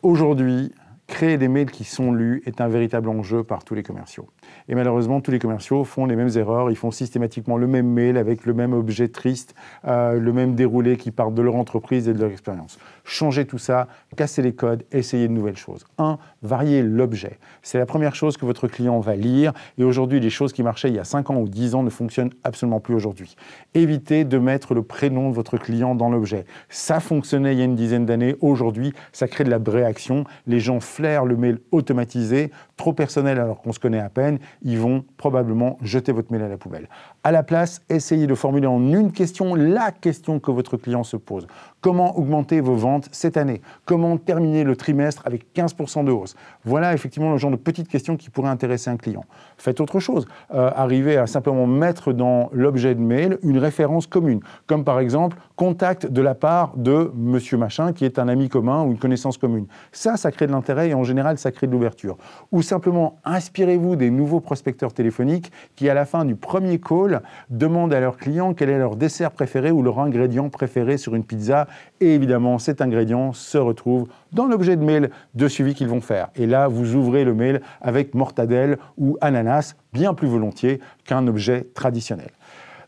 Aujourd'hui, créer des mails qui sont lus est un véritable enjeu par tous les commerciaux. Et malheureusement, tous les commerciaux font les mêmes erreurs. Ils font systématiquement le même mail avec le même objet triste, le même déroulé qui part de leur entreprise et de leur expérience. Changez tout ça, cassez les codes, essayez de nouvelles choses. 1. Variez l'objet. C'est la première chose que votre client va lire. Et aujourd'hui, les choses qui marchaient il y a 5 ans ou 10 ans ne fonctionnent absolument plus aujourd'hui. Évitez de mettre le prénom de votre client dans l'objet. Ça fonctionnait il y a une dizaine d'années. Aujourd'hui, ça crée de la réaction. Les gens flairent le mail automatisé, trop personnel alors qu'on se connaît à peine. Ils vont probablement jeter votre mail à la poubelle. À la place, essayez de formuler en une question la question que votre client se pose. Comment augmenter vos ventes cette année? Comment terminer le trimestre avec 15% de hausse? Voilà effectivement le genre de petites questions qui pourraient intéresser un client. Faites autre chose. Arrivez à simplement mettre dans l'objet de mail une référence commune, comme par exemple contact de la part de monsieur machin qui est un ami commun ou une connaissance commune. Ça crée de l'intérêt et en général, ça crée de l'ouverture. Ou simplement, inspirez-vous des nouveaux prospecteurs téléphoniques qui, à la fin du premier call, demandent à leurs clients quel est leur dessert préféré ou leur ingrédient préféré sur une pizza. Et évidemment, cet ingrédient se retrouve dans l'objet de mail de suivi qu'ils vont faire. Et là, vous ouvrez le mail avec mortadelle ou ananas, bien plus volontiers qu'un objet traditionnel.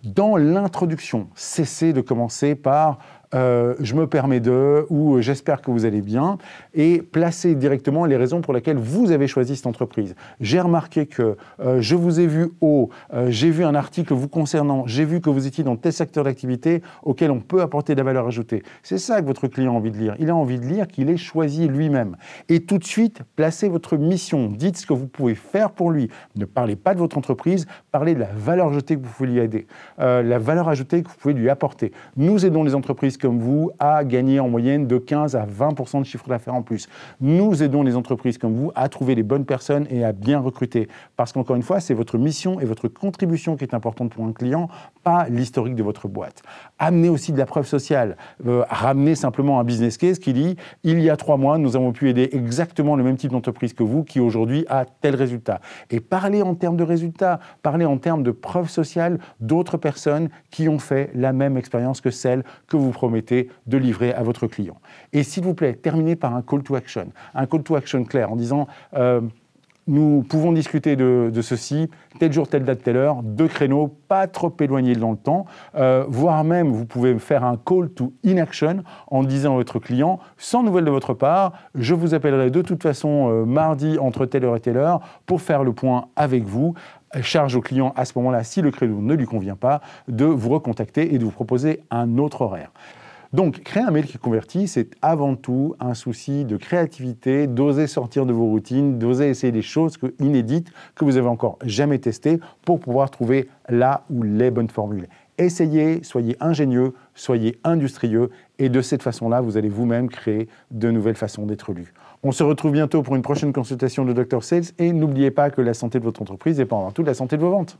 Dans l'introduction, cessez de commencer par je me permets de ou j'espère que vous allez bien et placez directement les raisons pour lesquelles vous avez choisi cette entreprise. J'ai remarqué que je vous ai vu j'ai vu un article vous concernant, j'ai vu que vous étiez dans tel secteur d'activité auquel on peut apporter de la valeur ajoutée. C'est ça que votre client a envie de lire. Il a envie de lire qu'il ait choisi lui-même. Et tout de suite, placez votre mission. Dites ce que vous pouvez faire pour lui. Ne parlez pas de votre entreprise, parlez de la valeur ajoutée que vous pouvez lui aider, la valeur ajoutée que vous pouvez lui apporter. Nous aidons les entreprises comme vous à gagner en moyenne de 15 à 20% de chiffre d'affaires en plus. Nous aidons les entreprises comme vous à trouver les bonnes personnes et à bien recruter. Parce qu'encore une fois, c'est votre mission et votre contribution qui est importante pour un client, pas l'historique de votre boîte. Amenez aussi de la preuve sociale. Ramenez simplement un business case qui dit « Il y a 3 mois, nous avons pu aider exactement le même type d'entreprise que vous qui aujourd'hui a tel résultat. » Et parlez en termes de résultats, parlez en termes de preuve sociale d'autres personnes qui ont fait la même expérience que celle que vous promettez de livrer à votre client. Et s'il vous plaît, terminez par un call to action. Un call to action clair en disant nous pouvons discuter de ceci, tel jour, telle date, telle heure, 2 créneaux, pas trop éloignés dans le temps, voire même vous pouvez faire un call to inaction en disant à votre client, sans nouvelles de votre part, je vous appellerai de toute façon mardi entre telle heure et telle heure pour faire le point avec vous. Charge au client à ce moment-là, si le créneau ne lui convient pas, de vous recontacter et de vous proposer un autre horaire. Donc, créer un mail qui convertit, c'est avant tout un souci de créativité, d'oser sortir de vos routines, d'oser essayer des choses inédites que vous avez encore jamais testées pour pouvoir trouver la ou les bonnes formules. Essayez, soyez ingénieux, soyez industrieux et de cette façon-là, vous allez vous-même créer de nouvelles façons d'être lu. On se retrouve bientôt pour une prochaine consultation de Dr Sales et n'oubliez pas que la santé de votre entreprise dépend avant tout de la santé de vos ventes.